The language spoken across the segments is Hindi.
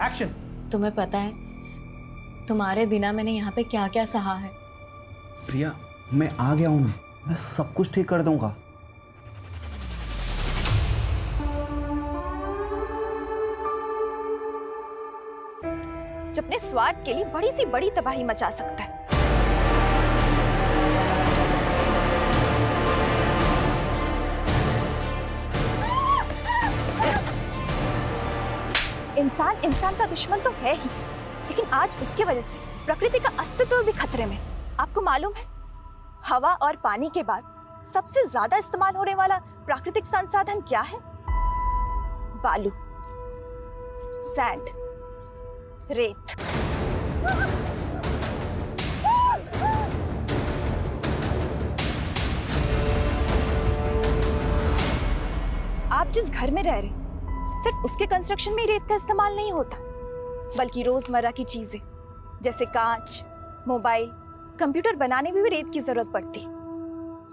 एक्शन। तुम्हें पता है तुम्हारे बिना मैंने यहाँ पे क्या क्या सहा है। प्रिया, मैं आ गया हूं ना, मैं सब कुछ ठीक कर दूंगा। जो अपने स्वार्थ के लिए बड़ी सी बड़ी तबाही मचा सकता है। इंसान इंसान का दुश्मन तो है ही, लेकिन आज उसकी वजह से प्रकृति का अस्तित्व भी खतरे में। आपको मालूम है, हवा और पानी के बाद सबसे ज्यादा इस्तेमाल होने वाला प्राकृतिक संसाधन क्या है? बालू, सैंड, रेत। आप जिस घर में रह रहे, सिर्फ उसके कंस्ट्रक्शन में रेत का इस्तेमाल नहीं होता, बल्कि रोजमर्रा की चीजें जैसे कांच, मोबाइल, कंप्यूटर बनाने में भी रेत की जरूरत पड़ती है।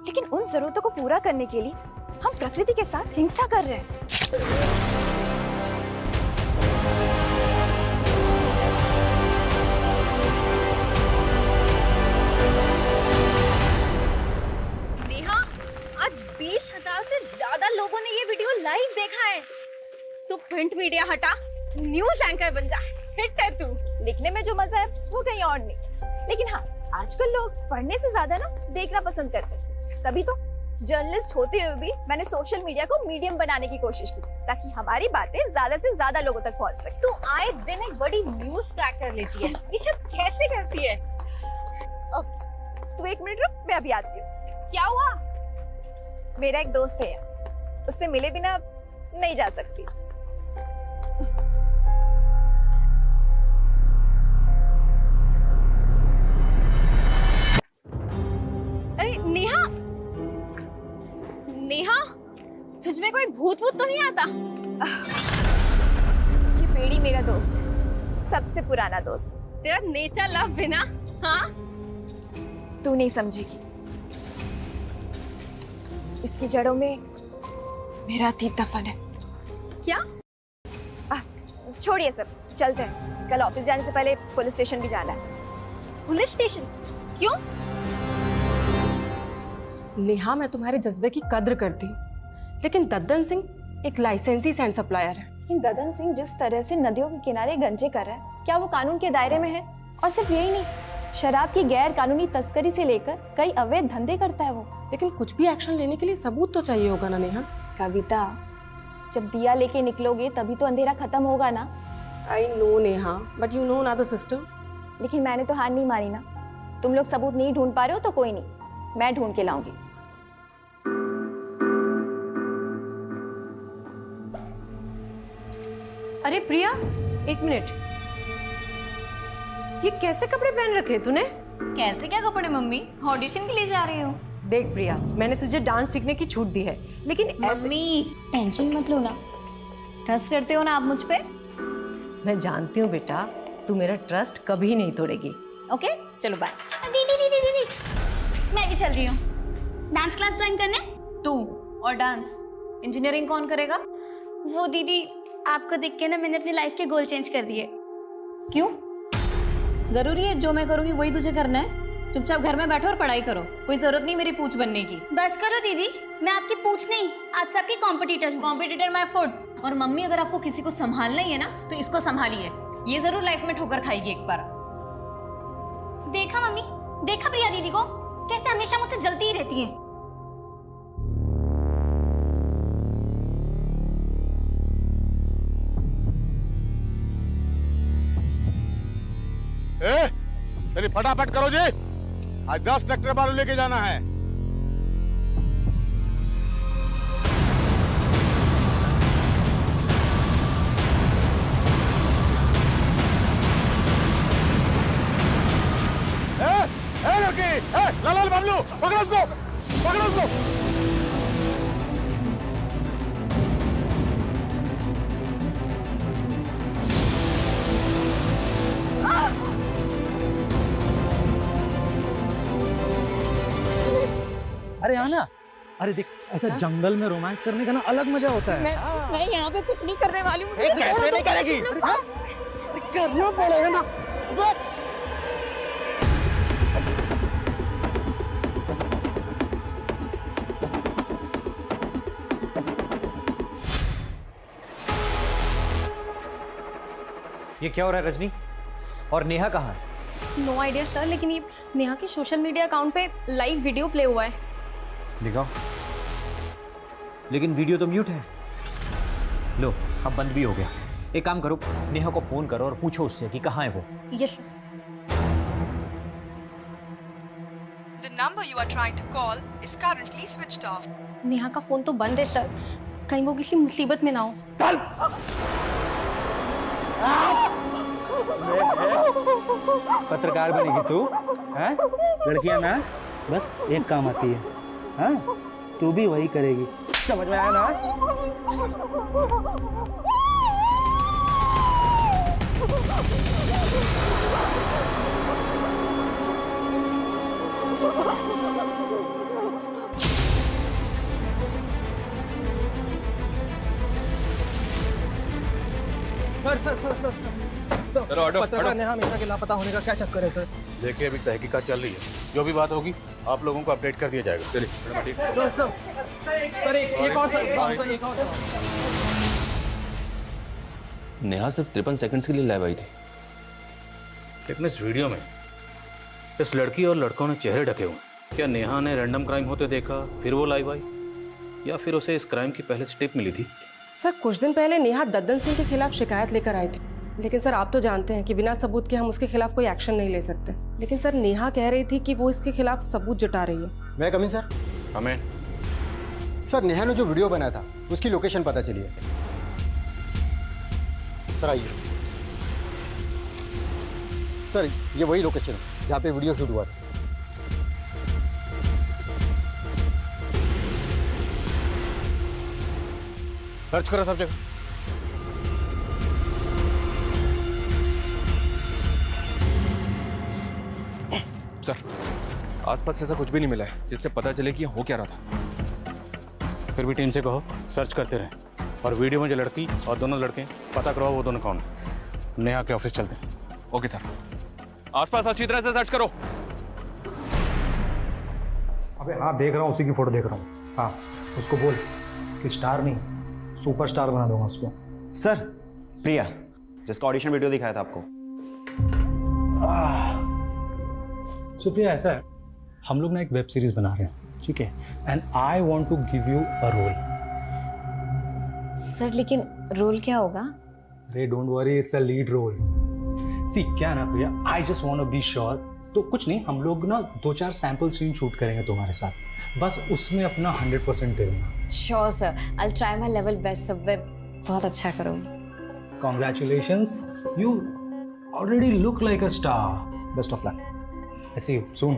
लेकिन उन जरूरतों को पूरा करने के लिए हम प्रकृति के साथ हिंसा कर रहे हैं। नेहा, आज 20,000 से ज्यादा लोगों ने ये वीडियो लाइव देखा है। तू प्रिंट मीडिया हटा, न्यूज एंकर बन जा। हिट है तू। लिखने में जो मजा है वो कहीं और नहीं। लेकिन हाँ, आजकल लोग पढ़ने से ज्यादा ना देखना पसंद करते हैं। तभी तो जर्नलिस्ट होते हुए भी मैंने सोशल मीडिया को मीडियम बनाने की कोशिश की, ताकि हमारी बातें ज्यादा से ज्यादा लोगों तक पहुंच सके। तू आए दिन एक बड़ी न्यूज क्रैक कर लेती है। ये सब कैसे करती है? तू एक मिनट रुक, मैं अभी आती हूँ। क्या हुआ? मेरा एक दोस्त है, उससे मिले बिना नहीं जा सकती। अरे नेहा, नेहा, तुझ में कोई भूत वूत तो नहीं आता? ये पेड़ी मेरा दोस्त है, सबसे पुराना दोस्त। तेरा नेचर लव बिना, हाँ? तू नहीं समझेगी, इसकी जड़ों में मेरा अतीत दफन है। क्या? छोड़िए सब, चलते हैं। कल ऑफिस जाने से पहले पुलिस स्टेशन भी जाना है। Police station? क्यों? नेहा, मैं तुम्हारे जज्बे की कद्र करती हूँ, लेकिन दद्दन सिंह एक लाइसेंसी सैंड सप्लायर है। लेकिन ददन सिंह जिस तरह से नदियों के किनारे गंजे कर रहा है, क्या वो कानून के दायरे में है? और सिर्फ यही नहीं, शराब की गैर कानूनी तस्करी से लेकर कई अवैध धंधे करता है वो। लेकिन कुछ भी एक्शन लेने के लिए सबूत तो चाहिए होगा ना नेहा। कविता, जब दिया लेके निकलोगे तभी तो अंधेरा खत्म होगा ना। I know Neha, but you know ना द सिस्टम। लेकिन मैंने तो हार नहीं मानी ना। तुम लोग सबूत नहीं ढूंढ पा रहे हो तो कोई नहीं, मैं ढूंढ के लाऊंगी। अरे प्रिया, एक मिनट, ये कैसे कपड़े पहन रखे तूने? कैसे क्या कपड़े मम्मी? ऑडिशन के लिए जा रही हूँ। देख प्रिया, मैंने तुझे डांस सीखने की छूट दी है, लेकिन ऐसे... मम्मी टेंशन मत लो ना, ट्रस्ट करते हो ना आप मुझ पे? मैं जानती हूँ बेटा, तू मेरा ट्रस्ट कभी नहीं तोड़ेगी। ओके चलो बाय। दीदी दीदी दीदी, मैं भी चल रही हूँ डांस क्लास ज्वाइन करने। तू और डांस, इंजीनियरिंग कौन करेगा? वो दीदी, आपको देख के ना मैंने अपनी लाइफ के गोल चेंज कर दिए। क्यों? जरूरी है जो मैं करूंगी वही तुझे करना है? चुपचाप घर में बैठो और पढ़ाई करो, कोई जरूरत नहीं मेरी पूछ बनने की। बस करो दीदी, मैं आपकी पूछ नहीं, आज से आपकी कॉम्पिटिटर हूँ। Competitor my foot. और मम्मी, अगर आपको किसी को संभालना ही है ना तो इसको संभालिए, ये जरूर लाइफ में ठोकर खाएगी एक बार। देखा मम्मी, देखा प्रिया दीदी को, कैसे हमेशा मुझसे जलती ही रहती है। चलिए फटाफट करो जी, आज 10 ट्रैक्टर बालू लेके जाना है। लड़की, लाल बबलू, पकड़ो उसको, पकड़ो उसको। अरे आना, अरे देख, ऐसा जंगल में रोमांस करने का ना अलग मजा होता है। मैं यहाँ पे कुछ नहीं करने वाली हूँ। कैसे नहीं करेगी? करना पड़ेगा ना। ये क्या हो रहा है रजनी? और नेहा कहाँ है? नो आइडिया सर, लेकिन ये नेहा के सोशल मीडिया अकाउंट पे लाइव वीडियो प्ले हुआ है। दिखाओ। लेकिन वीडियो तो म्यूट है। लो, अब बंद भी हो गया। एक काम करो, नेहा को फोन करो और पूछो उससे कि कहाँ है वो। Yes. The number you are trying to call is currently switched off. Neha का फोन तो बंद है सर, कहीं वो किसी मुसीबत में ना हो। पत्रकार बनेगी तू? हैं? लड़कियां ना बस एक काम आती है, हाँ? तू भी वही करेगी, समझ में आया ना? सर पत्रकार नेहा मेहता के लापता होने का क्या चक्कर है सर? देखिए अभी तहकीकात चल रही है, जो भी बात होगी आप लोगों को अपडेट कर दिया जाएगा। चलिए सर एक और नेहा सिर्फ 53 सेकंड्स के लिए लाइव आई थी, लेकिन इस वीडियो में इस लड़की और लड़कों ने चेहरे ढके हुए हैं। क्या नेहा ने रैंडम क्राइम होते देखा फिर वो लाइव आई, या फिर उसे इस क्राइम की पहले से टिप मिली थी? सर कुछ दिन पहले नेहा दद्दन सिंह के खिलाफ शिकायत लेकर आई थी, लेकिन सर आप तो जानते हैं कि बिना सबूत के हम उसके खिलाफ कोई एक्शन नहीं ले सकते। लेकिन सर नेहा कह रही थी कि वो इसके खिलाफ सबूत जुटा रही है। मैं कमिंग सर? हमें सर नेहा ने जो वीडियो बनाया था उसकी लोकेशन पता चली है। सर आइए। सर ये वही लोकेशन है जहाँ पे वीडियो शूट हुआ था। सर्च करो सब जगह। सर आसपास ऐसा कुछ भी नहीं मिला है जिससे पता चले कि हो क्या रहा था। फिर भी टीम से कहो सर्च करते रहें, और वीडियो में जो लड़की और दोनों लड़के पता करवाओ वो दोनों कौन है। नेहा के ऑफिस चलते हैं। ओके सर, आसपास अच्छी तरह से सर्च करो। अबे हाँ देख रहा हूँ, उसी की फोटो देख रहा हूँ। हाँ उसको बोल कि स्टार नहीं सुपरस्टार बना दूंगा उसको। सर प्रिया जिसका ऑडिशन वीडियो दिखाया था आपको। सुप्रिया ऐसा है, हम लोग ना एक वेब सीरीज बना रहे हैं, ठीक है, and I want to give you a role. Sir लेकिन रोल क्या होगा? अरे don't worry, it's a lead role. See क्या ना Priya, I just want to be sure. तो कुछ नहीं, हम लोग ना 2-4 सैंपल सीन शूट करेंगे तुम्हारे साथ, बस उसमें अपना 100% दे देना। Sure sir, I will try my level best sir, मैं बहुत अच्छा करूँगी। Congratulations, you already look like a star. Best of luck, I see you soon.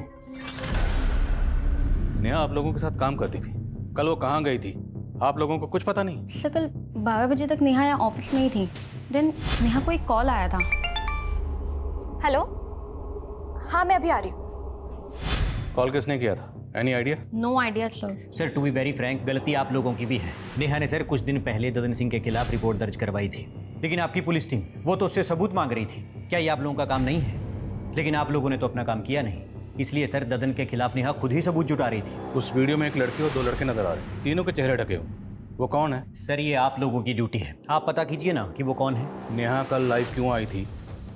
Neha आप लोगों के साथ काम करती थी, कल वो कहाँ गई थी आप लोगों को कुछ पता नहीं? सर कल 12 बजे तक नेहा यहाँ ऑफिस में ही थी, देन नेहा को एक कॉल आया था। हेलो, हाँ मैं अभी आ रही हूँ। कॉल किसने किया था? Any idea? No idea sir. Sir to be very frank, गलती आप लोगों की भी है। नेहा ने सर कुछ दिन पहले ददन सिंह के खिलाफ रिपोर्ट दर्ज करवाई थी, लेकिन आपकी पुलिस टीम वो तो उससे सबूत मांग रही थी। क्या ये आप लोगों का काम नहीं है? लेकिन आप लोगों ने तो अपना काम किया नहीं, इसलिए सर ददन के खिलाफ नेहा खुद ही सबूत जुटा रही थी। उस वीडियो में एक लड़की और 2 लड़के नजर आ रहे, तीनों के चेहरे ढके हुए। वो कौन है? सर ये आप लोगों की ड्यूटी है, आप पता कीजिए ना कि वो कौन है। नेहा कल लाइव क्यों आई थी?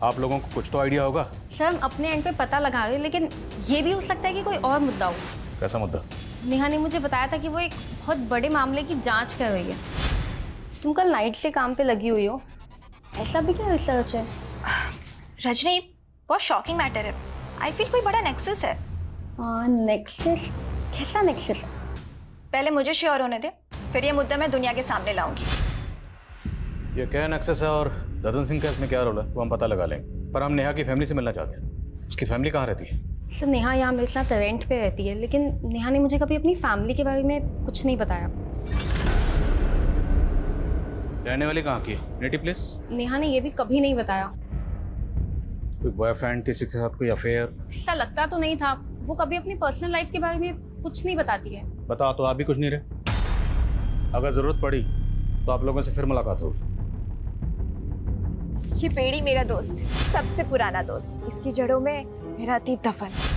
आप लोगों को कुछ तो आइडिया होगा। सर हम अपने एंड पे पता लगा रहे, लेकिन ये भी हो सकता है कि कोई और मुद्दा हो। कैसा मुद्दा? नेहा ने मुझे बताया था कि वो एक बहुत बड़े मामले की जांच कर रही है। तुम कल नाइट से काम पे लगी हुई हो, ऐसा भी क्या रिसर्च है? रजनी, बहुत शॉकिंग मैटर है। आई फील कोई बड़ा नेक्सस है। नेक्सस? कैसा नेक्सस? पहले मुझे श्योर होने दे, फिर ये मुद्दा मैं दुनिया के सामने लाऊंगी। ये क्या नेक्सस है और ददन सिंह का इसमें क्या रोल है वो हम पता लगा लेंगे, पर हम नेहा की फैमिली से मिलना चाहते हैं। उसकी फैमिली कहाँ रहती है? सर नेहा यहाँ मेरे साथ रेंट पे रहती है, लेकिन नेहा ने मुझे कभी अपनी फैमिली के बारे में कुछ नहीं बताया। रहने वाली कहाँ की है? Native place? नेहा ने ये भी कभी नहीं बताया। कोई बॉयफ्रेंड, किसी के साथ कोई अफेयर? ऐसा लगता तो नहीं था, वो कभी अपनी पर्सनल लाइफ के बारे में कुछ नहीं बताती है। बता तो आप भी कुछ नहीं रहे। अगर जरूरत पड़ी तो आप लोगों से फिर मुलाकात होगी। ये पेड़ी मेरा दोस्त है, सबसे पुराना दोस्त। इसकी जड़ों में मेरा अतीत दफन है।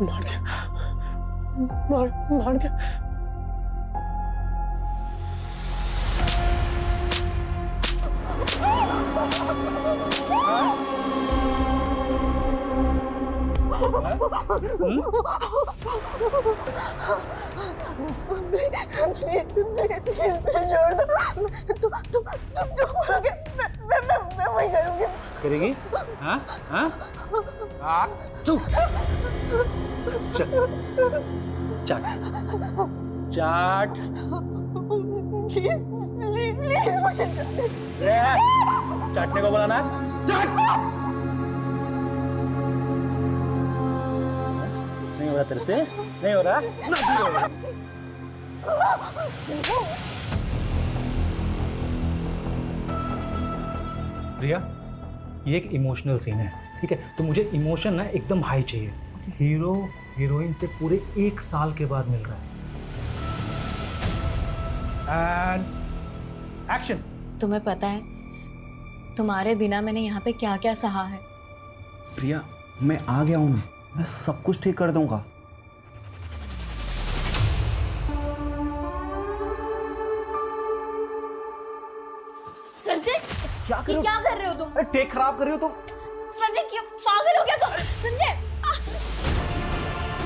मार दिया, मार दिया। प्लीज मुझे छोड़ दो। तुम जो बोलोगे मैं वही करूंगी। करेगी? हाँ हाँ तू चाट चाट प्लीज मुझे चाटने को बोला ना? नहीं हो रहा तेरे से? नहीं हो रहा? नहीं हो रहा। प्रिया, ये एक इमोशनल सीन है, ठीक है? तो मुझे इमोशन ना एकदम हाई चाहिए। हीरो हीरोइन से पूरे 1 साल के बाद मिल रहा है। And action. तुम्हें पता है तुम्हारे बिना मैंने यहाँ पे क्या क्या सहा है। प्रिया, मैं आ गया हूँ ना, मैं सब कुछ ठीक कर दूंगा। संजय, क्या कर रहे हो तुम? टेक खराब कर रही हो तुम। संजय, क्या पागल हो गया तुम? संजय,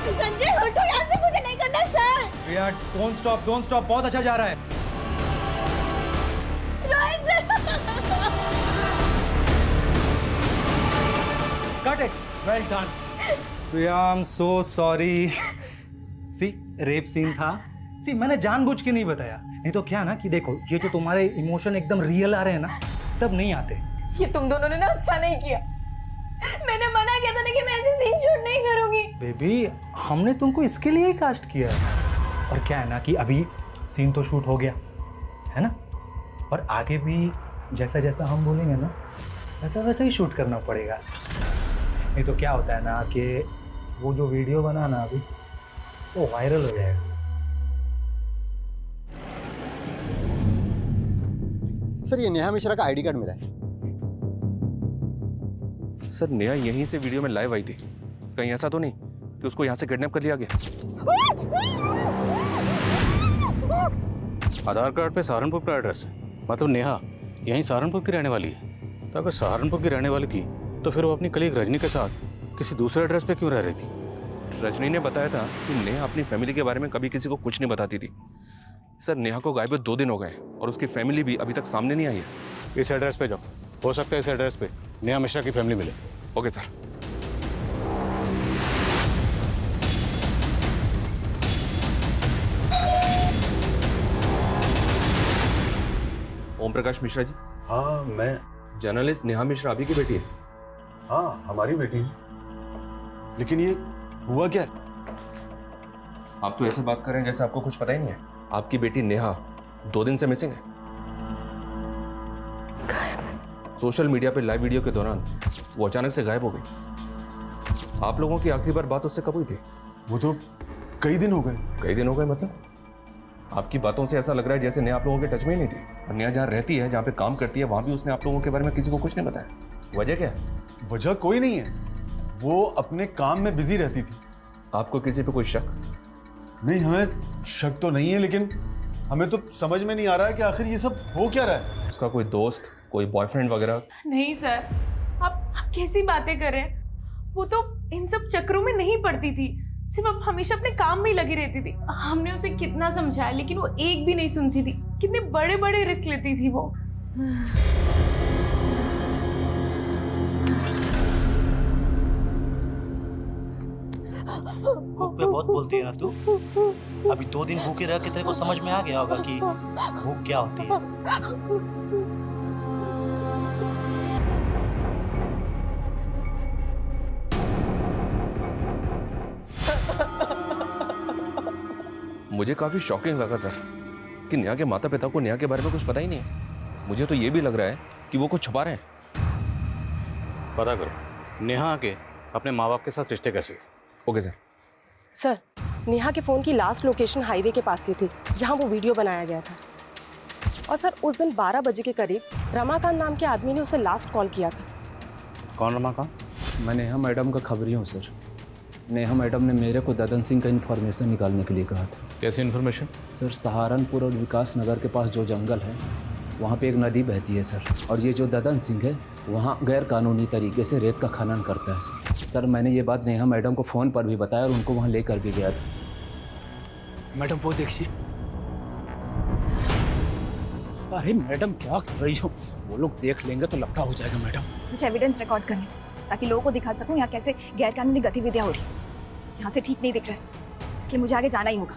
संजय हटो यहाँ से, मुझे नहीं करना सर। प्रिया, डोंट स्टॉप, बहुत अच्छा जा रहा है। Rohit sir, cut it, well done. Priya, I am so sorry. See, rape scene था। सी, मैंने जानबूझ के नहीं बताया, नहीं तो क्या ना कि देखो, ये जो तुम्हारे इमोशन एकदम रियल आ रहे हैं ना, तब नहीं आते। ये तुम दोनों ने ना अच्छा नहीं किया। मैंने मना किया था ना कि मैं ऐसे सीन शूट नहीं करूंगी। बेबी, हमने तुमको इसके लिए ही कास्ट किया है। और क्या है ना कि अभी सीन तो शूट हो गया है ना, और आगे भी जैसा जैसा हम बोलेंगे ना, वैसा वैसा ही शूट करना पड़ेगा। नहीं तो क्या होता है ना कि वो जो वीडियो बना ना अभी, वो वायरल हो जाएगा। सर, ये नेहा मिश्रा का आईडी कार्ड मिला है। सर, नेहा यहीं से वीडियो में लाइव आई थी। कहीं ऐसा तो नहीं कि उसको यहाँ से किडनैप कर लिया गया? आधार कार्ड पे सहारनपुर का एड्रेस है, मतलब नेहा यहीं सहारनपुर की रहने वाली है। तो अगर सहारनपुर की रहने वाली थी तो फिर वो अपनी कलीग रजनी के साथ किसी दूसरे एड्रेस पे क्यों रह रही थी? रजनी ने बताया था कि नेहा अपनी फैमिली के बारे में कभी किसी को कुछ नहीं बताती थी। सर, नेहा को गायब 2 दिन हो गए और उसकी फैमिली भी अभी तक सामने नहीं आई है। इस एड्रेस पे जाओ, हो सकता है इस एड्रेस पे नेहा मिश्रा की फैमिली मिले। Okay sir. ओम प्रकाश मिश्रा जी। हाँ, मैं जर्नलिस्ट नेहा मिश्रा अभी की बेटी है। हाँ, हमारी बेटी है। लेकिन ये हुआ क्या? आप तो ऐसे बात कर रहे हैं जैसे आपको कुछ पता ही नहीं है। आपकी बेटी नेहा 2 दिन से मिसिंग है। सोशल मीडिया पे लाइव वीडियो के दौरान वो अचानक से गायब हो गई। आप लोगों की आखिरी बार बात उससे कब हुई थी? वो तो कई दिन हो गए। कई दिन हो गए मतलब? आपकी बातों से ऐसा लग रहा है जैसे नेहा आप लोगों के टच में ही नहीं थी। और नेहा जहाँ रहती है, जहाँ पे काम करती है, वहाँ भी उसने आप लोगों के बारे में किसी को कुछ नहीं बताया। वजह क्या है? वजह कोई नहीं है, वो अपने काम में बिजी रहती थी। आपको किसी पे कोई शक? नहीं, हमें शक तो नहीं है, लेकिन हमें तो समझ में नहीं आ रहा है कि आखिर ये सब हो क्या रहा है। उसका कोई दोस्त, कोई बॉयफ्रेंड वगैरह? नहीं सर, आप कैसी बातें कर रहे हैं? वो तो इन सब चक्रों में नहीं पड़ती थी, सिर्फ अब हमेशा अपने काम में ही लगी रहती थी। हमने उसे कितना समझाया लेकिन वो एक भी नहीं सुनती थी। कितने बड़े बड़े रिस्क लेती थी वो। भूख पे बहुत बोलती है ना तू। अभी 2 दिन भूखे रह के तेरे को समझ में आ गया होगा कि भूख क्या होती है। मुझे काफी शॉकिंग लगा सर कि नेहा के माता पिता को नेहा के बारे में कुछ पता ही नहीं है। मुझे तो ये भी लग रहा है कि वो कुछ छुपा रहे हैं। पता करो नेहा के अपने माँ बाप के साथ रिश्ते कैसे। Okay sir. सर, नेहा के फ़ोन की लास्ट लोकेशन हाईवे के पास की थी जहाँ वो वीडियो बनाया गया था। और सर उस दिन 12 बजे के करीब रमाकांत नाम के आदमी ने उसे लास्ट कॉल किया था। कौन रमाकांत? मैं नेहा मैडम का खबरी हूँ सर। नेहा मैडम ने मेरे को ददन सिंह का इन्फॉर्मेशन निकालने के लिए कहा था। कैसी इन्फॉर्मेशन? सर सहारनपुर और विकास नगर के पास जो जंगल है वहाँ पे एक नदी बहती है सर, और ये जो ददन सिंह है वहाँ गैर कानूनी तरीके से रेत का खनन करता है सर। सर मैंने ये बात नेहा मैडम को फ़ोन पर भी बताया और उनको वहाँ लेकर भी गया था। मैडम वो देखिए। अरे मैडम क्या कर रही हो? वो लोग देख लेंगे तो लफड़ा हो जाएगा मैडम। कुछ एविडेंस रिकॉर्ड करने ताकि लोगों को दिखा सकूं यहाँ कैसे गैरकानूनी गतिविधियां हो रही। यहाँ से ठीक नहीं दिख रहा है, इसलिए मुझे आगे जाना ही होगा।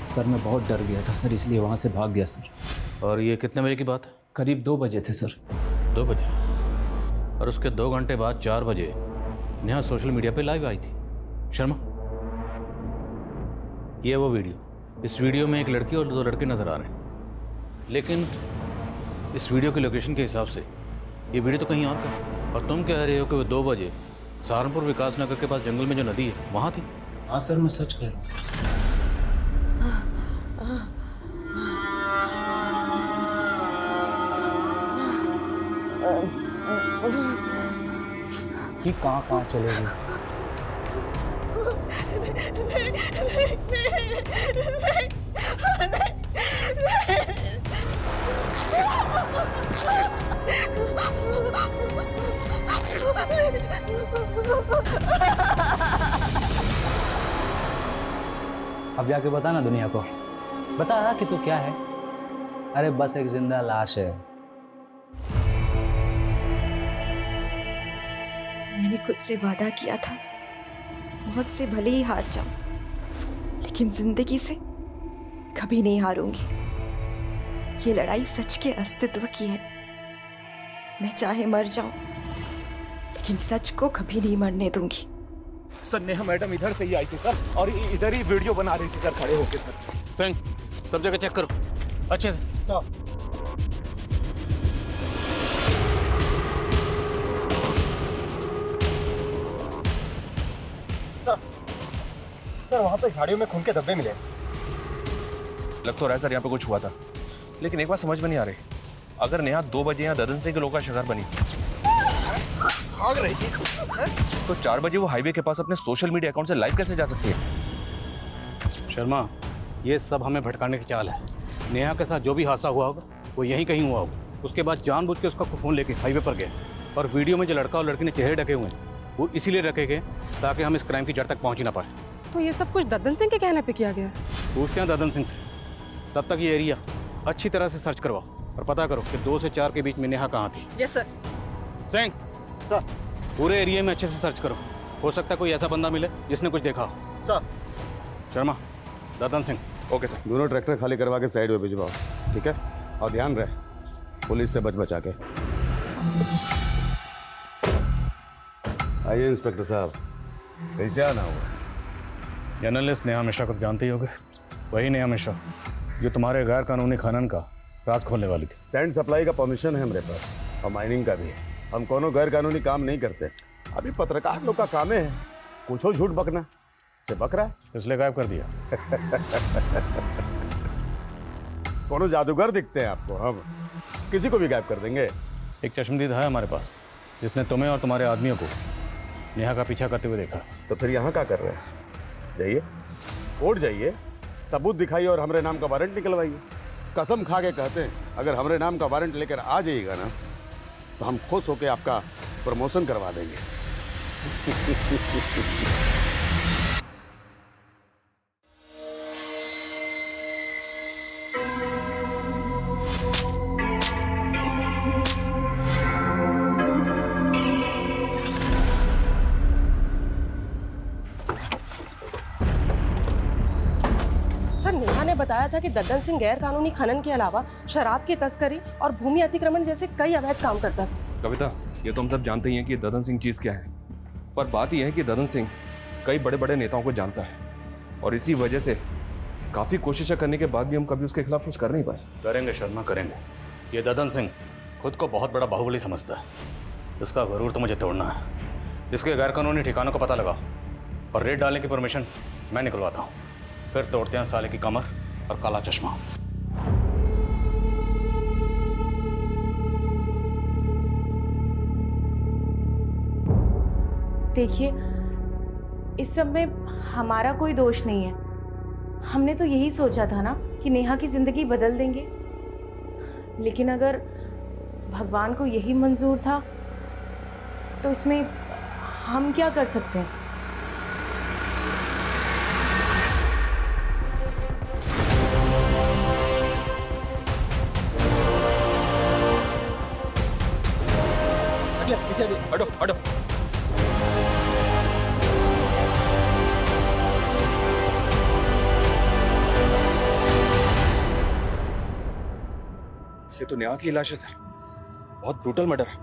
सर मैं बहुत डर गया था सर, इसलिए वहाँ से भाग गया सर। और ये कितने बजे की बात है? करीब 2 बजे थे सर। 2 बजे? और उसके 2 घंटे बाद 4 बजे नेहा सोशल मीडिया पे लाइव आई थी। शर्मा, ये वो वीडियो, इस वीडियो में एक लड़की और 2 लड़के नजर आ रहे हैं, लेकिन इस वीडियो की लोकेशन के हिसाब से ये वीडियो तो कहीं और का है। और तुम कह रहे हो कि वो 2 बजे सहारनपुर विकास नगर के पास जंगल में जो नदी है वहाँ थी। हाँ सर मैं सच कह रहा हूँ। कि कहाँ चलेगी? अब जाके बता ना दुनिया को, बता कि तू क्या है। अरे बस एक जिंदा लाश है। मैंने खुद से वादा किया था मौत से भले ही हार जाऊं, लेकिन जिंदगी से कभी नहीं हारूंगी। ये लड़ाई सच के अस्तित्व की है। मैं चाहे मर जाऊं, लेकिन सच को कभी नहीं मरने दूंगी। सर नेहा मैडम इधर से ही आई थी सर, और इधर ही वीडियो बना रही थी सर खड़े होके सर। सिंह, सब जगह चेक करो अच्छे से। सर वहाँ पे झाड़ियों में खून के धब्बे मिले। लग तो रहा है सर यहाँ पे कुछ हुआ था, लेकिन एक बात समझ में नहीं आ रही, अगर नेहा 2 बजे यहाँ ददन सिंह के लोग का शिकार बनी भाग रही थी तो 4 बजे वो हाईवे के पास अपने सोशल मीडिया अकाउंट से लाइव कैसे जा सकती है? शर्मा, ये सब हमें भटकाने की चाल है। नेहा के साथ जो भी हादसा हुआ होगा वो यहीं कहीं हुआ होगा। उसके बाद जानबूझ के उसका फ़ोन लेके हाईवे पर गए, और वीडियो में जो लड़का और लड़की ने चेहरे ढके हुए हैं वो इसीलिए रखे गए ताकि हम इस क्राइम की जड़ तक पहुँच ही ना पाए। तो ये सब कुछ ददन सिंह के कहने पे किया गया? पूछते हैं ददन सिंह से। तब तक ये एरिया अच्छी तरह से सर्च करवाओ और पता करो कि 2 से 4 के बीच में नेहा कहाँ थी। Yes sir. सिंह, सर पूरे एरिया में अच्छे से सर्च करो, हो सकता है कोई ऐसा बंदा मिले जिसने कुछ देखा हो। Sir. Sharma, Dadan Singh. Okay sir. दोनों ट्रैक्टर खाली करवा के साइड में भिजवाओ, ठीक है? और ध्यान रहे पुलिस से बच बचा के। आइए इंस्पेक्टर साहब, कैसे आना हुआ? जर्नलिस्ट नेहा मिश्रा को जानते ही होगे, वही नेहा मिश्रा जो तुम्हारे गैर कानूनी खनन का राज खोलने वाली थी। सैंड सप्लाई का परमिशन है हमारे पास, और माइनिंग का भी। हम कोनो गैर कानूनी काम नहीं करते। अभी पत्रकार लोग का काम है कुछ हो झूठ बकना, से बक रहा है इसलिए गायब कर दिया। कोनो जादूगर दिखते हैं आपको? हम किसी को भी गायब कर देंगे। एक चश्मदीद है हमारे पास जिसने तुम्हें और तुम्हारे आदमियों को नेहा का पीछा करते हुए देखा। तो फिर यहाँ क्या कर रहे हैं? जाइए कोर्ट जाइए, सबूत दिखाइए और हमारे नाम का वारंट निकलवाइए। कसम खा के कहते हैं अगर हमारे नाम का वारंट लेकर आ जाइएगा ना तो हम खुश होकर आपका प्रमोशन करवा देंगे। सर नेहा ने बताया था कि ददन सिंह गैर कानूनी खनन के अलावा शराब की तस्करी और भूमि अतिक्रमण जैसे कई अवैध काम करता था। कविता, ये तो हम सब जानते ही हैं कि ददन सिंह चीज क्या है, पर बात यह है कि ददन सिंह कई बड़े बड़े नेताओं को जानता है और इसी वजह से काफ़ी कोशिशें करने के बाद भी हम कभी उसके खिलाफ कुछ कर नहीं पाए। करेंगे शर्मा, करेंगे। ये ददन सिंह खुद को बहुत बड़ा बाहुबली समझता है। इसका गरूर तो मुझे तोड़ना है। इसके गैरकानूनी ठिकानों का पता लगाओ और रेड डालने की परमिशन मैं निकलवाता हूँ। फिर तोड़ते हैं साले की कमर और काला चश्मा। देखिए, इस सब में हमारा कोई दोष नहीं है। हमने तो यही सोचा था ना कि नेहा की जिंदगी बदल देंगे, लेकिन अगर भगवान को यही मंजूर था तो इसमें हम क्या कर सकते हैं। हटो हटो। ये तो नेहा की लाश है सर। बहुत ब्रूटल मर्डर है।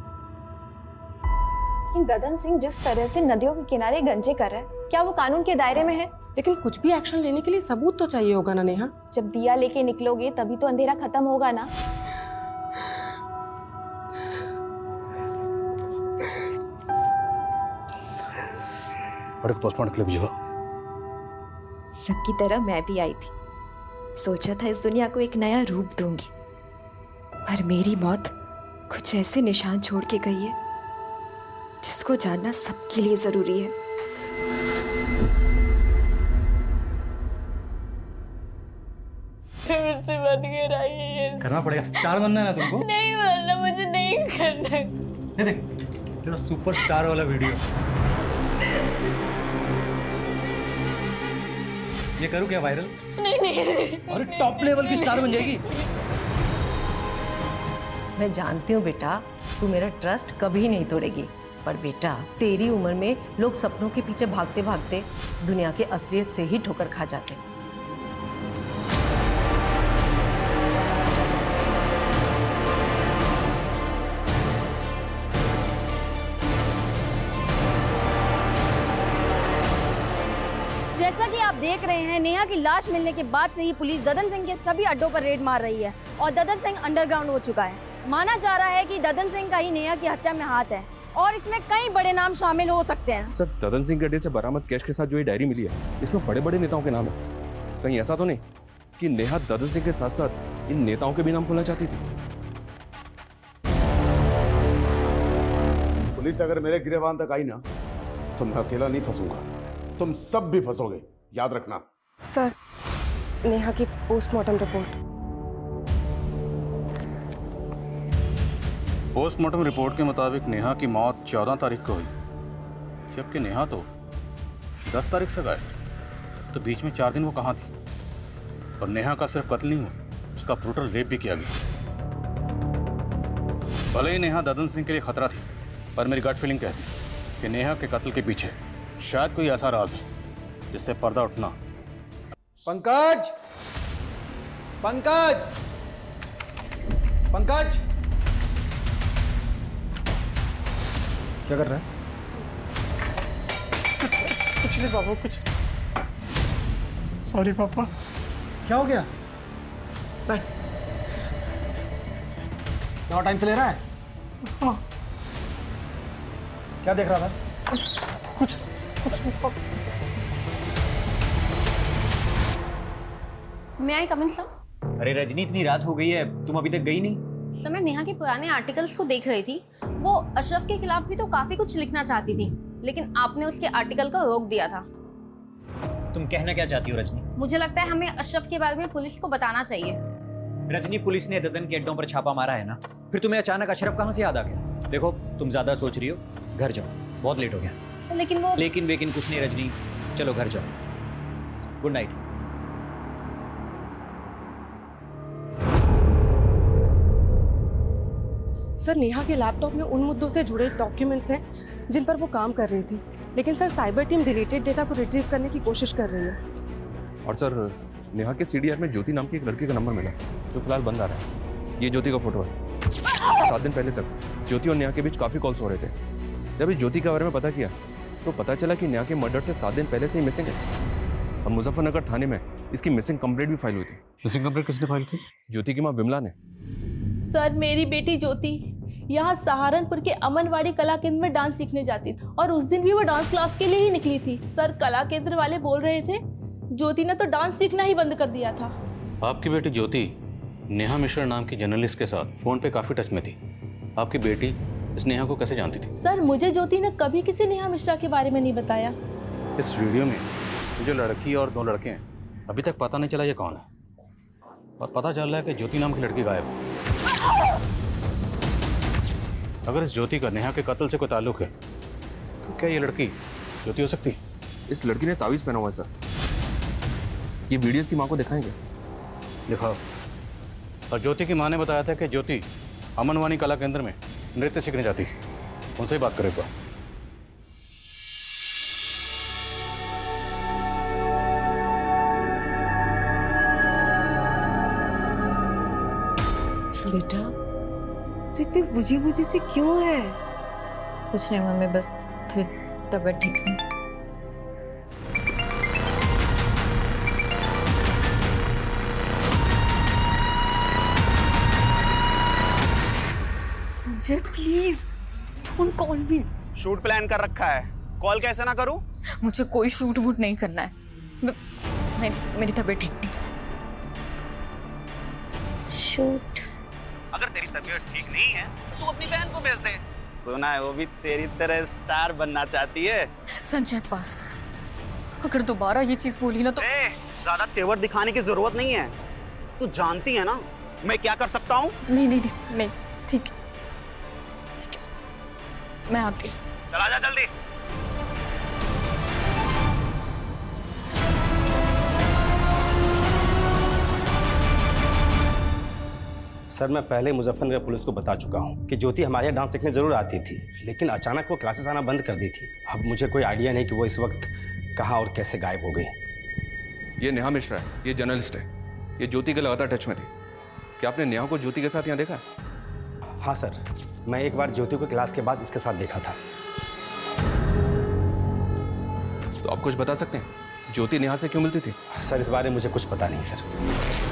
लेकिन ददन सिंह जिस तरह से नदियों के किनारे गंजे कर रहा है, क्या वो कानून के दायरे में है? लेकिन कुछ भी एक्शन लेने के लिए सबूत तो चाहिए होगा ना नेहा। जब दिया लेके निकलोगे तभी तो अंधेरा खत्म होगा ना। बड़े पोस्टमार्टम के लिए भेजो। सबकी तरह मैं भी आई थी, सोचा था इस दुनिया को एक नया रूप दूंगी, पर मेरी मौत कुछ ऐसे निशान छोड़ के गई है जिसको जानना सबके लिए जरूरी है। मुझसे बन के रहिए। करना पड़ेगा। स्टार बनना है ना तुमको? नहीं बनना, मुझे नहीं करना। ये देख तेरा सुपरस्टार वाला वीडियो। ये करूँ क्या वायरल? नहीं नहीं। अरे टॉप लेवल की स्टार बन जाएगी। मैं जानती हूँ बेटा, तू मेरा ट्रस्ट कभी नहीं तोड़ेगी, पर बेटा तेरी उम्र में लोग सपनों के पीछे भागते भागते दुनिया के असलियत से ही ठोकर खा जाते। जैसा कि आप देख रहे हैं, नेहा की लाश मिलने के बाद से ही पुलिस ददन सिंह के सभी अड्डों पर रेड मार रही है और ददन सिंह अंडरग्राउंड हो चुका है। माना जा रहा है कि ददन सिंह का ही नेहा की हत्या में हाथ है और इसमें कई बड़े नाम शामिल हो सकते हैं। सर, ददन सिंह के अड्डे से बरामद कैश के साथ जो ये डायरी मिली है, इसमें बड़े बड़े नेताओं के नाम है। कहीं ऐसा तो नहीं कि नेहा ददन सिंह के साथ साथ इन नेताओं के भी नाम खोलना चाहती थी? पुलिस अगर मेरे गिरबान तक आई ना तो मैं अकेला नहीं फंसूंगा, तुम सब भी फंसोगे, याद रखना। सर, नेहा की पोस्टमार्टम रिपोर्ट। पोस्टमार्टम रिपोर्ट के मुताबिक नेहा की मौत 14 तारीख को हुई, जबकि नेहा तो 10 तारीख से गायब। तो बीच में 4 दिन वो कहाँ थी? और नेहा का सिर्फ कत्ल नहीं हुआ, उसका ब्रूटल रेप भी किया गया। भले ही नेहा ददन सिंह के लिए खतरा थी, पर मेरी गट फीलिंग कहती है कि नेहा के कत्ल के पीछे शायद कोई ऐसा राज है जिससे पर्दा उठना। पंकज, पंकज, पंकज, क्या कर रहा है? कुछ नहीं पापा, कुछ। सॉरी पापा। क्या हो गया? बैठ। क्या टाइम से ले रहा है? हाँ। क्या देख रहा था? कुछ पापा। मैं आई कमिंग सर? अरे रजनी, इतनी रात हो गई है, तुम अभी तक गई नहीं? सर, मैं नेहा के पुराने आर्टिकल्स को देख रही थी। वो अशरफ के खिलाफ भी तो काफी कुछ लिखना चाहती थी, लेकिन आपने उसके आर्टिकल को रोक दिया था। तुम कहना क्या चाहती हो रजनी? मुझे लगता है हमें अशरफ के बारे में पुलिस को बताना चाहिए। रजनी, पुलिस ने ददन के अड्डों पर छापा मारा है ना, फिर तुम्हें अचानक अशरफ कहाँ से याद आ गया? देखो, तुम ज्यादा सोच रही हो, घर जाओ, बहुत लेट हो गया। सर, लेकिन वो लेकिन कुछ नहीं रजनी, चलो घर जाओ। Good night. सर, नेहा के लैपटॉप में उन मुद्दों से जुड़े डॉक्यूमेंट्स हैं जिन पर वो काम कर रही थी, लेकिन sir cyber team deleted data को रिट्रीव करने की कोशिश कर रही है। और सर, नेहा के सीडीआर में ज्योति नाम की एक लड़की का नंबर मिला जो फिलहाल बंद आ रहा है। ये ज्योति का फोटो है। 7 दिन पहले तक ज्योति और नेहा के बीच काफ़ी कॉल्स हो रहे थे। जब इस ज्योति के बारे में पता किया तो पता चला कि नेहा के मर्डर से 7 दिन पहले से ही मिसिंग है और मुजफ्फरनगर थाने में इसकी मिसिंग कंप्लेंट भी फाइल हुई थी। मिसिंग कंप्लेंट किसने फाइल की? ज्योति की माँ विमला ने। सर मेरी बेटी ज्योति यहाँ सहारनपुर के अमनवाड़ी कला केंद्र में डांस सीखने जाती थी और उस दिन भी वो डांस क्लास के लिए ही निकली थी। सर कला केंद्र वाले बोल रहे थे ज्योति ने तो डांस सीखना ही बंद कर दिया था। आपकी बेटी ज्योति नेहा मिश्रा नाम की जर्नलिस्ट के साथ फोन पे काफी टच में थी। आपकी बेटी इस नेहा को कैसे जानती थी? सर मुझे ज्योति ने कभी किसी नेहा मिश्रा के बारे में नहीं बताया। इस वीडियो में जो लड़की और 2 लड़के हैं अभी तक पता नहीं चला ये कौन है और पता चल रहा है कि ज्योति नाम की लड़की गायब है। अगर इस ज्योति का नेहा के कत्ल से कोई ताल्लुक है तो क्या ये लड़की ज्योति हो सकती है? इस लड़की ने तावीज़ पहना हुआ है सर। ये वीडियोस की माँ को दिखाएंगे? दिखाओ। और ज्योति की माँ ने बताया था कि ज्योति अमनवाणी कला केंद्र में नृत्य सीखने जाती है। उनसे ही बात करेगा। बेटा तो इतनी बुझी बुझी सी क्यों है? कुछ नहीं मम्मी, बस थोड़ी तबीयत ठीक नहीं। Sanjay please don't call me. Shoot plan कर रखा है, कॉल कैसे ना करूं? मुझे कोई शूट वूट नहीं करना है। मेरी तबीयत ठीक नहीं। शूट? अगर तेरी तबीयत ठीक नहीं है तो तू अपनी बहन को भेज दे। सुना है वो भी तेरी तरह स्टार बनना चाहती है। संजय पास अगर दोबारा ये चीज बोली ना तो ज्यादा तेवर दिखाने की जरूरत नहीं है। तू जानती है ना मैं क्या कर सकता हूँ। नहीं ठीक है मैं आती हूँ। चला जा जल्दी। सर मैं पहले मुजफ्फरनगर पुलिस को बता चुका हूँ कि ज्योति हमारे यहाँ डांस सीखने जरूर आती थी, लेकिन अचानक वो क्लासेस आना बंद कर दी थी। अब मुझे कोई आइडिया नहीं कि वो इस वक्त कहाँ और कैसे गायब हो गई। ये नेहा मिश्रा है, ये जर्नलिस्ट है, ये ज्योति के लगातार टच में थी। क्या आपने नेहा को ज्योति के साथ यहाँ देखा? हाँ सर, मैं एक बार ज्योति को क्लास के बाद इसके साथ देखा था। तो आप कुछ बता सकते हैं ज्योति नेहा से क्यों मिलती थी? सर इस बारे में मुझे कुछ पता नहीं सर।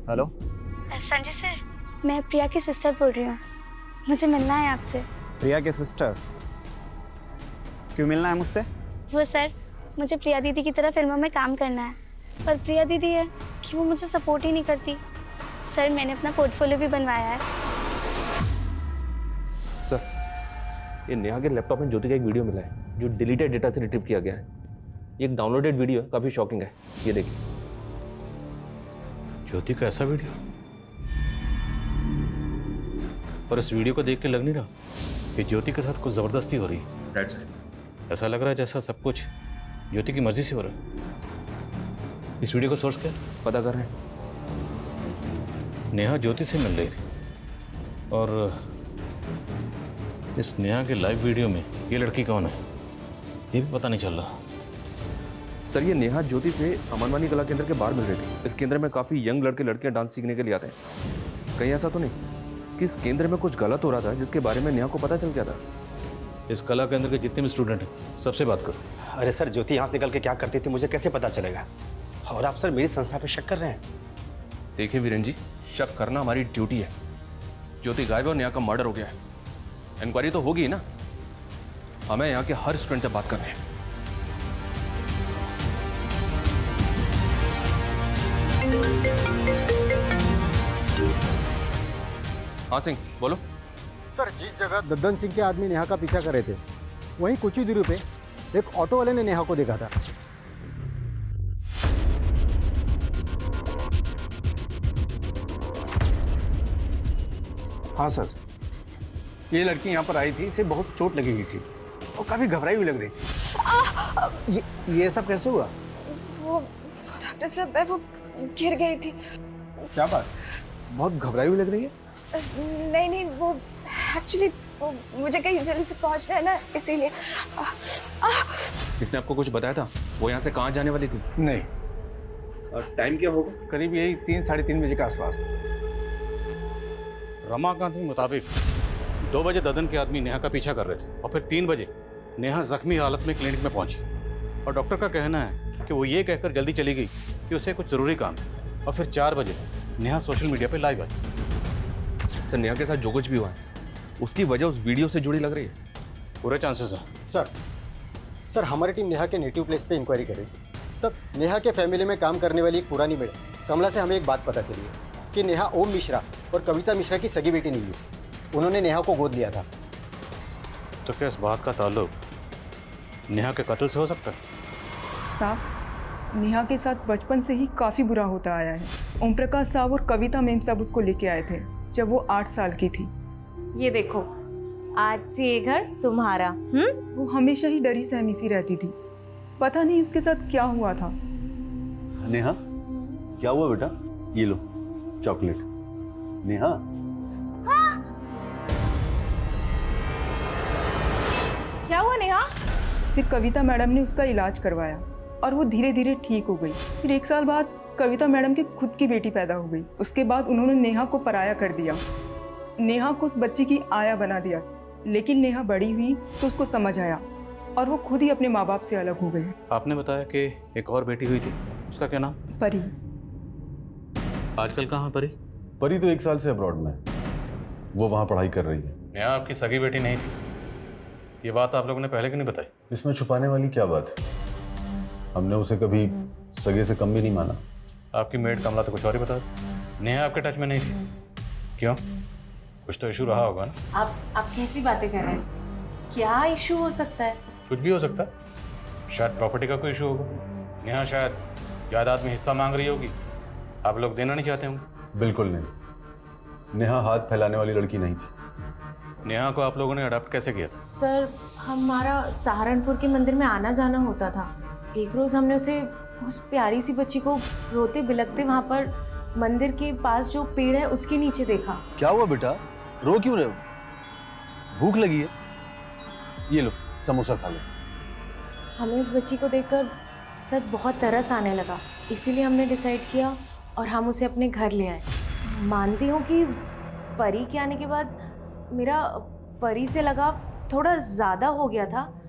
हेलो संजय सर, मैं प्रिया की सिस्टर बोल रही हूँ। मुझे मिलना है आपसे। प्रिया के सिस्टर? क्यों मिलना है मुझसे? वो सर, मुझे प्रिया दीदी की तरह फिल्मों में काम करना है, पर प्रिया दीदी है कि वो मुझे सपोर्ट ही नहीं करती। सर मैंने अपना पोर्टफोलियो भी बनवाया है। सर ये नेहा के लैपटॉप में ज्योति का एक वीडियो मिला है जो डिलीटेड डेटा से रिट्रीव किया गया है। ये एक डाउनलोडेड वीडियो है, काफ़ी शॉकिंग है। ये देखिए। ज्योति का ऐसा वीडियो? और इस वीडियो को देख के लग नहीं रहा कि ज्योति के साथ कुछ जबरदस्ती हो रही है। Right sir. ऐसा लग रहा है जैसा सब कुछ ज्योति की मर्जी से हो रहा है। इस वीडियो को सोर्स क्या पता कर रहे हैं। नेहा ज्योति से मिल रही थी और इस नेहा के लाइव वीडियो में ये लड़की कौन है ये भी पता नहीं चल रहा। सर ये नेहा ज्योति से अमनवाणी कला केंद्र के बाहर मिल रही थी। इस केंद्र में काफ़ी यंग लड़के लड़कियां डांस सीखने के लिए आते हैं। कहीं ऐसा तो नहीं कि इस केंद्र में कुछ गलत हो रहा था जिसके बारे में नेहा को पता चल गया था? इस कला केंद्र के जितने भी स्टूडेंट हैं सबसे बात करो। अरे सर ज्योति यहाँ से निकल के क्या करती थी मुझे कैसे पता चलेगा? और आप सर मेरी संस्था पे शक कर रहे हैं? देखिए वीरेंद्र जी, शक करना हमारी ड्यूटी है। ज्योति गायब और नेहा का मर्डर हो गया है। इंक्वायरी तो होगी ना। हमें यहाँ के हर स्टूडेंट से बात करनी है। हाँ सिंह बोलो। सर जिस जगह दद्दन सिंह के आदमी नेहा का पीछा कर रहे थे वहीं कुछ ही दूरी पे एक ऑटो वाले ने नेहा को देखा था। हाँ सर, ये लड़की यहाँ पर आई थी, इसे बहुत चोट लगी हुई थी और काफ़ी घबराई हुई लग रही थी। ये सब कैसे हुआ? वो डॉक्टर साहब वो गिर गई थी। क्या बात, बहुत घबराई हुई लग रही है? नहीं नहीं, वो एक्चुअली मुझे कहीं जल्दी से पहुंचना है ना, इसीलिए। इसने आपको कुछ बताया था वो यहाँ से कहाँ जाने वाली थी? नहीं। और टाइम क्या होगा? करीब यही 3-3:30 बजे के आसपास। रमाकांत के मुताबिक 2 बजे ददन के आदमी नेहा का पीछा कर रहे थे और फिर 3 बजे नेहा जख्मी हालत में क्लिनिक में पहुंची और डॉक्टर का कहना है कि वो ये कहकर जल्दी चली गई कि उसे कुछ ज़रूरी काम है और फिर 4 बजे नेहा सोशल मीडिया पे लाइव आई। सर नेहा के साथ जो कुछ भी हुआ है उसकी वजह उस वीडियो से जुड़ी लग रही है। पूरे चांसेस हैं। सर हमारी टीम नेहा के नेटिव प्लेस पे इंक्वायरी करेगी। तब नेहा के फैमिली में काम करने वाली एक पुरानी मैडम कमला से हमें एक बात पता चली है कि नेहा ओम मिश्रा और कविता मिश्रा की सगी बेटी नहीं है। उन्होंने नेहा को गोद लिया था। तो क्या इस बात का ताल्लुक नेहा के कत्ल से हो सकता है? साहब, नेहा के साथ बचपन से ही काफ़ी बुरा होता आया है। ओम प्रकाश साहब और कविता मैम साहब उसको लेके आए थे जब वो 8 साल की थी। ये देखो, आज से ये घर तुम्हारा। वो हमेशा ही डरी सहमी सी रहती थी, पता नहीं उसके साथ क्या हुआ था। नेहा, क्या हुआ बेटा? ये लो चॉकलेट। नेहा, क्या हुआ नेहा? फिर कविता मैडम ने उसका इलाज करवाया और वो धीरे धीरे ठीक हो गई। फिर 1 साल बाद कविता मैडम की खुद की बेटी पैदा हो गई। उसके बाद उन्होंने नेहा को पराया कर दिया, नेहा को उस बच्ची की आया बना दिया। लेकिन नेहा बड़ी हुई तो उसको समझ आया और वो खुद ही अपने माँ बाप से अलग हो गई। आपने बताया कि एक और बेटी हुई थी, उसका क्या नाम? परी। आजकल कहाँ परी? परी तो 1 साल से अब्रॉड में, वो वहाँ पढ़ाई कर रही है। नेहा आपकी सगी बेटी नहीं थी, ये बात आप लोगों ने पहले क्यों नहीं बताई? इसमें छुपाने वाली क्या बात है? हमने उसे कभी सगे से कम भी नहीं माना। आपकी मेड कमला तो कुछ और ही बता दी। नेहा आपके टच में नहीं थी, क्यों? कुछ तो इशू रहा होगा ना? आप कैसी बातें कर रहे हैं? क्या इशू हो सकता है? कुछ भी हो सकता है, शायद प्रॉपर्टी का कोई इशू होगा। नेहा शायद जायदाद में हिस्सा मांग रही होगी, आप लोग देना नहीं चाहते होंगे। बिल्कुल नहीं, नेहा हाथ फैलाने वाली लड़की नहीं थी। नेहा को आप लोगों ने अडॉप्ट कैसे किया था? सर, हमारा सहारनपुर के मंदिर में आना जाना होता था। एक रोज़ हमने उसे, उस प्यारी सी बच्ची को रोते बिलखते वहाँ पर मंदिर के पास जो पेड़ है उसके नीचे देखा। क्या हुआ बेटा, रो क्यों रहे हो? भूख लगी है? ये लो समोसा खा लो। हमें उस बच्ची को देखकर सर बहुत तरस आने लगा, इसीलिए हमने डिसाइड किया और हम उसे अपने घर ले आए। मानती हूँ कि परी के आने के बाद मेरा परी से लगाव थोड़ा ज़्यादा हो गया था,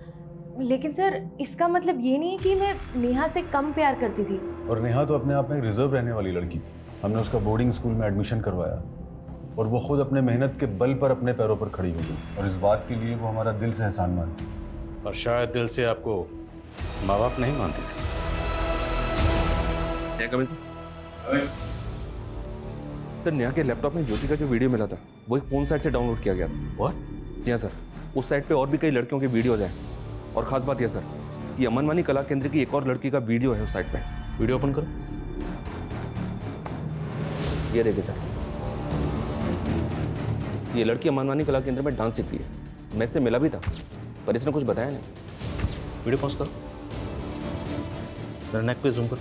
लेकिन सर इसका मतलब ये नहीं है कि मैं नेहा से कम प्यार करती थी। और नेहा तो अपने आप में रिजर्व रहने वाली लड़की थी। हमने उसका बोर्डिंग स्कूल में एडमिशन करवाया और वो खुद अपने मेहनत के बल पर अपने पैरों पर खड़ी हो गई और इस बात के लिए वो हमारा दिल से एहसान मानती थी। और शायद दिल से आपको माँ बाप नहीं मानती थी। सर नेहा के लैपटॉप में ज्योति का जो वीडियो मिला था वो एक फोन साइट से डाउनलोड किया गया था। What? जी हाँ सर, उस साइट पे और भी कई लड़कियों के वीडियोज हैं और ख़ास बात यह सर, ये अमनवानी कला केंद्र की एक और लड़की का वीडियो है उस साइट पे। वीडियो ओपन करो। ये देखिए सर, ये लड़की अमनवानी कला केंद्र में डांस सीखती है। मैं इससे मिला भी था पर इसने कुछ बताया नहीं। वीडियो पॉज करो, नेक पे जूम करो।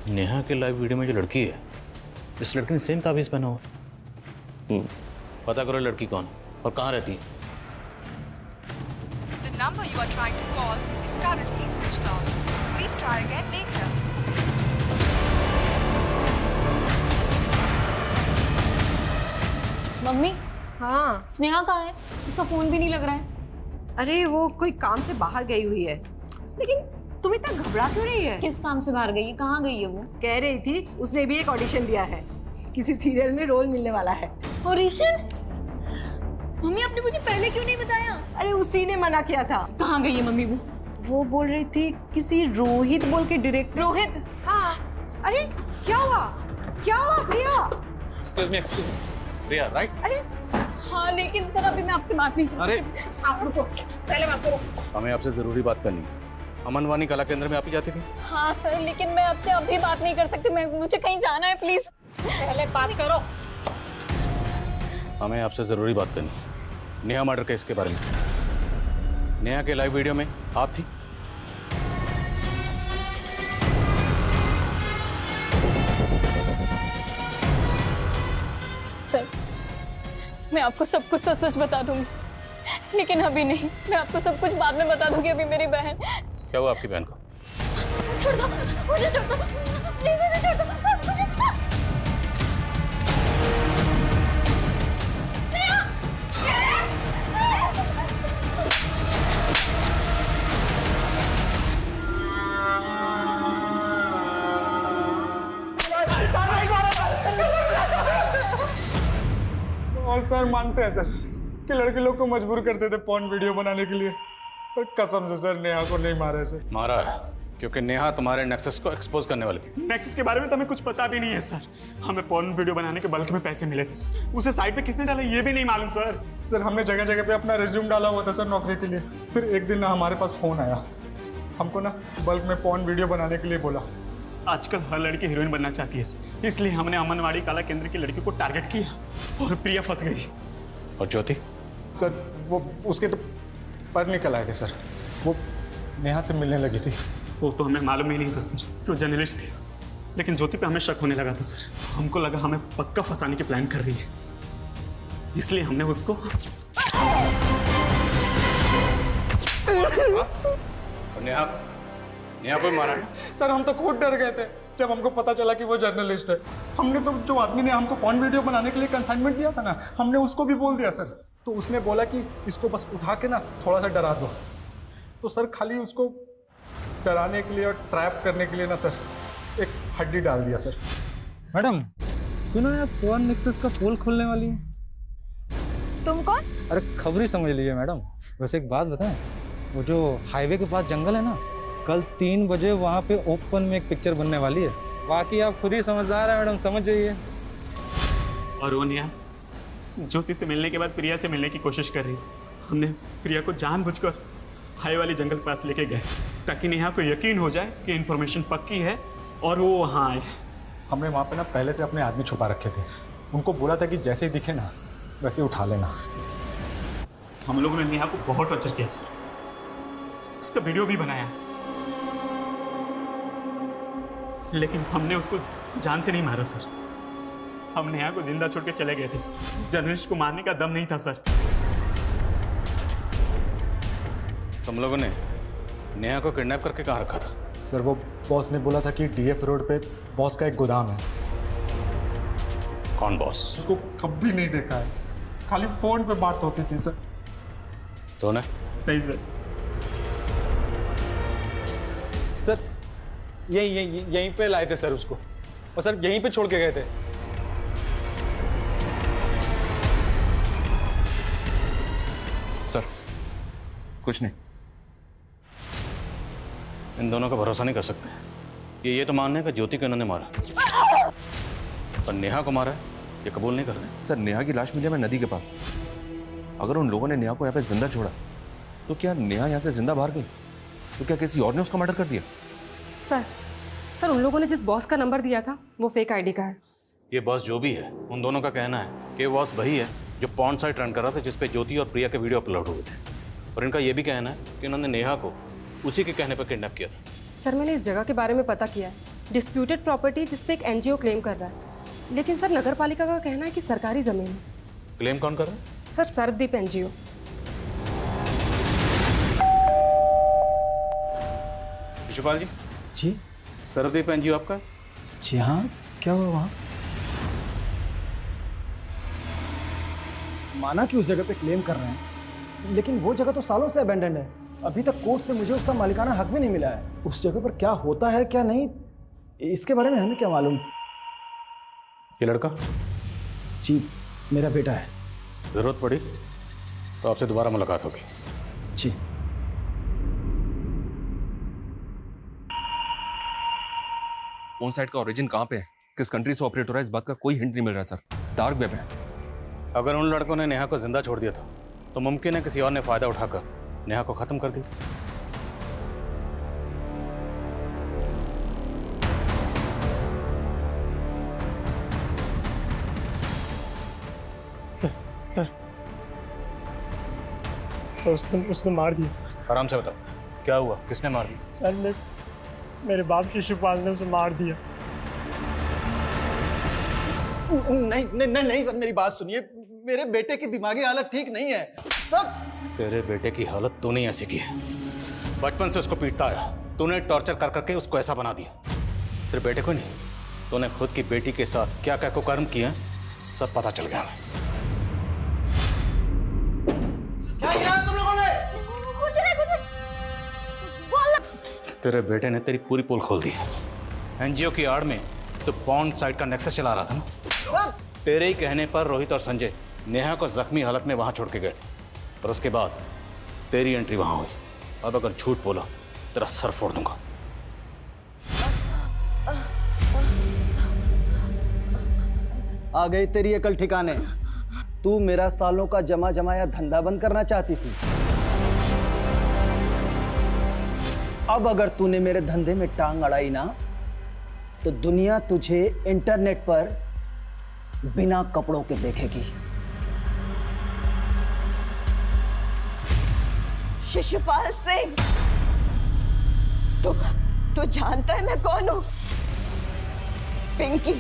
नेहा के लाइव वीडियो में जो लड़की है, इस लड़की ने सेम ताबीज़ पहना हुआ। पता करो लड़की कौन और कहाँ रहती है। The number you are trying to call is currently switched off. Please try again later. Mummy, हाँ स्नेहा कहाँ है? उसका फोन भी नहीं लग रहा है। अरे वो कोई काम से बाहर गई हुई है। लेकिन तुम इतना घबरा क्यों रही है? किस काम से बाहर गई है? कहाँ गई है वो? कह रही थी उसने भी एक ऑडिशन दिया है, किसी सीरियल में रोल मिलने वाला है। ऑडिशन? मम्मी आपने मुझे पहले क्यों नहीं बताया? अरे उसी ने मना किया था। कहाँ गई है मम्मी वो? वो बोल रही थी किसी रोहित बोल के डायरेक्टर। रोहित? हाँ। अरे क्या हुआ? क्या हुआ प्रिया? Excuse me, प्रिया, right? अरे हाँ लेकिन सर अभी मैं आपसे बात नहीं कर अरे! सकती। आप रुको, पहले बात करो। हमें आपसे ज़रूरी बात करनी है। अमनवानी कला केंद्र में आप ही जाती थी? हाँ सर, लेकिन मैं आपसे अभी बात नहीं कर सकती, मुझे कहीं जाना है, प्लीज पहले बात करो। हमें आपसे ज़रूरी बात करनी है, नेहा मर्डर केस के बारे में। नेहा के लाइव वीडियो में आप थी? सर मैं आपको सब कुछ सच सच बता दूंगी, लेकिन अभी नहीं। मैं आपको सब कुछ बाद में बता दूंगी। अभी मेरी बहन। क्या हुआ आपकी बहन को? छोड़ दो मुझे, छोड़ दो प्लीज, मुझे छोड़ दो। और सर मानते हैं सर कि लड़के लोग को मजबूर करते थे पॉर्न वीडियो बनाने के लिए, पर कसम से सर नेहा को नहीं मारे सर। मारा है क्योंकि नेहा तुम्हारे नेक्सस को एक्सपोज करने वाली थी। नेक्सस के बारे में तो हमें कुछ पता भी नहीं है सर। हमें पॉर्न वीडियो बनाने के बल्क में पैसे मिले थे सर। उसे साइट पे किसने डाला ये भी नहीं मालूम सर। सर हमने जगह जगह पे अपना रिज्यूम डाला हुआ था सर नौकरी के लिए। फिर एक दिन ना हमारे पास फोन आया, हमको ना बल्क में पॉर्न वीडियो बनाने के लिए बोला। आजकल हर लड़की हीरोइन बनना चाहती है सर, इसलिए हमने अमनवाड़ी कला केंद्र की लड़की को टारगेट किया और प्रिया फंस गई। और ज्योति? सर वो उसके तो पर निकल आए थे सर, वो नेहा से मिलने लगी थी। वो तो हमें मालूम ही नहीं था सर कि वो जर्नलिस्ट थे, लेकिन ज्योति पे हमें शक होने लगा था सर। हमको लगा हमें पक्का फंसाने की प्लान कर रही है, इसलिए हमने उसको नेहा को मारा है? सर हम तो खुद डर गए थे जब हमको पता चला कि वो जर्नलिस्ट है। हमने तो जो आदमी ने हमको पॉर्न वीडियो बनाने के लिए कंसाइनमेंट दिया था ना, हमने उसको भी बोल दिया सर। तो उसने बोला कि इसको बस उठा के ना थोड़ा सा डरा दो। तो सर खाली उसको डराने के लिए और ट्रैप करने के लिए ना सर एक हड्डी डाल दिया सर। मैडम सुनो यार, पॉर्न नेक्सस का पोल खोलने वाली है। तुम कौन? अरे खबरी समझ लीजिए मैडम। वैसे एक बात बताएं, वो जो हाईवे के पास जंगल है ना, कल 3 बजे वहाँ पे ओपन में एक पिक्चर बनने वाली है। बाकी आप खुद ही समझदार है मैडम, समझ जाइए। और वो नेहा ज्योति से मिलने के बाद प्रिया से मिलने की कोशिश कर रही। हमने प्रिया को जानबूझकर हाई वाली जंगल के पास लेके गए ताकि नेहा को यकीन हो जाए कि इन्फॉर्मेशन पक्की है और वो वहाँ आए। हमने वहाँ पे ना पहले से अपने आदमी छुपा रखे थे। उनको बोला था कि जैसे ही दिखे ना वैसे उठा लेना। हम लोगों ने नेहा को बहुत टॉर्चर किया सर, उसका वीडियो भी बनाया, लेकिन हमने उसको जान से नहीं मारा सर। हम नेहा को जिंदा छोड़ के चले गए थे सर। जर्नलिस्ट को मारने का दम नहीं था सर। तुम लोगों ने नेहा को किडनैप करके कहाँ रखा था? सर वो बॉस ने बोला था कि डीएफ रोड पे बॉस का एक गोदाम है। कौन बॉस? उसको कभी नहीं देखा है, खाली फोन पे बात होती थी सर। तो नहीं सर। सर यहीं पे लाए थे सर उसको, और सर यहीं पे छोड़ के गए थे। सर कुछ नहीं, इन दोनों का भरोसा नहीं कर सकते। ये तो मानने का ज्योति को इन्होंने मारा, पर नेहा को मारा है ये कबूल नहीं कर रहे। सर नेहा की लाश मिली हमें नदी के पास। अगर उन लोगों ने नेहा को यहाँ पे जिंदा छोड़ा तो क्या नेहा यहाँ से जिंदा बाहर गई? तो क्या किसी और ने उसका मर्डर कर दिया? सर उन लोगों ने जिस बॉस का नंबर दिया था वो फेक आईडी का है। ये बॉस जो भी है, उन दोनों का कहना है कि बॉस वही है जो पॉर्न साइट रन कर रहा था जिस पे ज्योति और प्रिया के वीडियो अपलोड हुए थे। और इनका ये भी कहना है कि उन्होंने नेहा को उसी के कहने पर किडनैप किया था। सर मैंने इस जगह के बारे में पता किया है, डिस्प्यूटेड प्रॉपर्टी जिस पे एक एनजीओ क्लेम कर रहा है, लेकिन सर नगर पालिका का कहना है कि सरकारी जमीन है। क्लेम कौन कर रहा है? Sir Sardeep NGO. Shishupal ji. Sardeep NGO आपका? जी हाँ, क्या हुआ वहाँ? माना कि उस जगह पे क्लेम कर रहे हैं, लेकिन वो जगह तो सालों से अबेंडेंड है। अभी तक कोर्ट से मुझे उसका मालिकाना हक भी नहीं मिला है। उस जगह पर क्या होता है क्या नहीं, इसके बारे में हमें क्या मालूम। ये लड़का? जी मेरा बेटा है। जरूरत पड़ी तो आपसे दोबारा मुलाकात होगी। जी। कौन साइट का ओरिजिन कहाँ पे है, किस कंट्री से ऑपरेट हो रहा है, इस बात का कोई हिंट नहीं मिल रहा सर। डार्क वेब है। अगर उन लड़कों ने नेहा को जिंदा छोड़ दिया था तो मुमकिन है किसी और ने फायदा उठाकर नेहा को खत्म कर दिया। सर उसने मार दिया। आराम से बताओ, क्या हुआ, किसने मार दिया? सर मेरे बाप शिशुपाल ने उसे मार दिया। नहीं नहीं नहीं नहीं सर, मेरी बात सुनिए, मेरे बेटे की दिमागी हालत ठीक नहीं है सर। तेरे बेटे की हालत तूने ऐसी की है, बचपन से उसको पीटता आया, तूने टॉर्चर कर करके उसको ऐसा बना दिया। सिर्फ बेटे को नहीं, तूने खुद की बेटी के साथ क्या क्या कुकर्म किया सब पता चल गया हमें। क्या किया तुम लोगों ने? कुछ नहीं बोल। तेरे बेटे ने तेरी पूरी पोल खोल दी। एनजीओ की आड़ में तो पॉन्ड साइट का नेक्सस चला रहा था ना सर। तेरे ही कहने पर रोहित और संजय नेहा को जख्मी हालत में वहां छोड़ के गए थे, और उसके बाद तेरी एंट्री वहां हुई। अब अगर झूठ बोला तेरा सर फोड़ दूंगा। आ गई तेरी अकल ठिकाने। तू मेरा सालों का जमा जमाया धंधा बंद करना चाहती थी। अब अगर तूने मेरे धंधे में टांग अड़ाई ना तो दुनिया तुझे इंटरनेट पर बिना कपड़ों के देखेगी। शिशुपाल सिंह, तू जानता है मैं कौन हूं? पिंकी,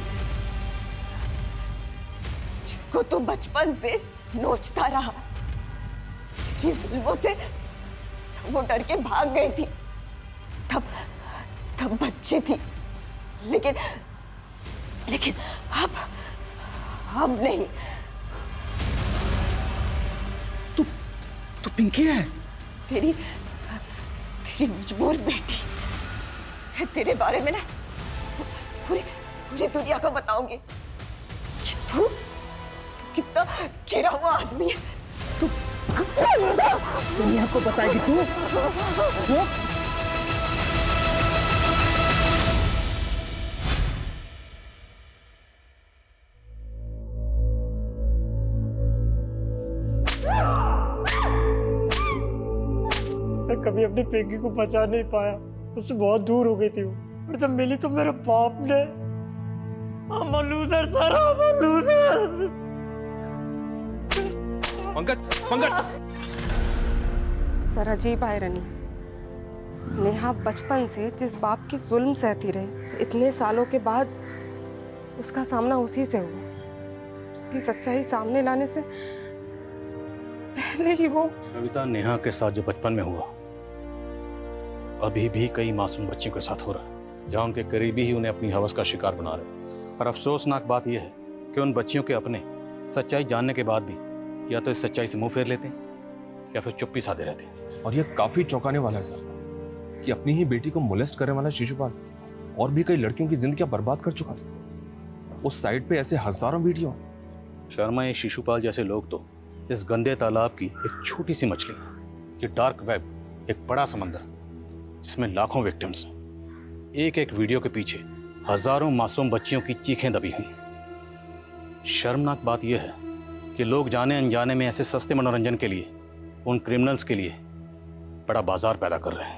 जिसको तू बचपन से नोचता रहा। तुझी जुल्मों से वो डर के भाग गई थी। तब बच्ची थी, लेकिन अब नहीं। तू पिंकी है? तेरी मजबूर बेटी है। तेरे बारे में ना पूरी दुनिया को बताऊंगी कि तू कितना गिरा हुआ आदमी है। तू दुनिया को बताएगी तू? मैं कभी अपनी पिंकी को बचा नहीं पाया, उससे बहुत दूर हो गई थी वो। और जब मिली तो मेरे बाप ने I'm a loser, sir, I'm a loser. Pankaj sir अजीब आयरनी। नेहा बचपन से जिस बाप की जुल्म सहती रही, इतने सालों के बाद उसका सामना उसी से हुआ। उसकी सच्चाई सामने लाने से पहले ही वो कविता, नेहा के साथ जो बचपन में हुआ अभी भी कई मासूम बच्चियों के साथ हो रहा है, जहां उनके करीबी ही उन्हें अपनी हवस का शिकार बना रहे हैं। और अफसोसनाक बात यह है कि उन बच्चियों के अपने सच्चाई जानने के बाद भी या तो इस सच्चाई से मुंह फेर लेते हैं या फिर चुप्पी साधे रहते हैं। और ये काफी चौंकाने वाला है सर कि अपनी ही बेटी को मोलेस्ट करने वाला शिशुपाल और भी कई लड़कियों की जिंदगियां बर्बाद कर चुका था। उस साइट पे ऐसे हजारों वीडियो। शर्मा, ये शिशुपाल जैसे लोग तो इस गंदे तालाब की एक छोटी सी मछली है। ये डार्क वेब एक बड़ा समंदर जिसमें लाखों विक्टिम्स हैं। एक एक वीडियो के पीछे हजारों मासूम बच्चियों की चीखें दबी हुई। शर्मनाक बात यह है कि लोग जाने अनजाने में ऐसे सस्ते मनोरंजन के लिए उन क्रिमिनल्स के लिए बड़ा बाजार पैदा कर रहे हैं।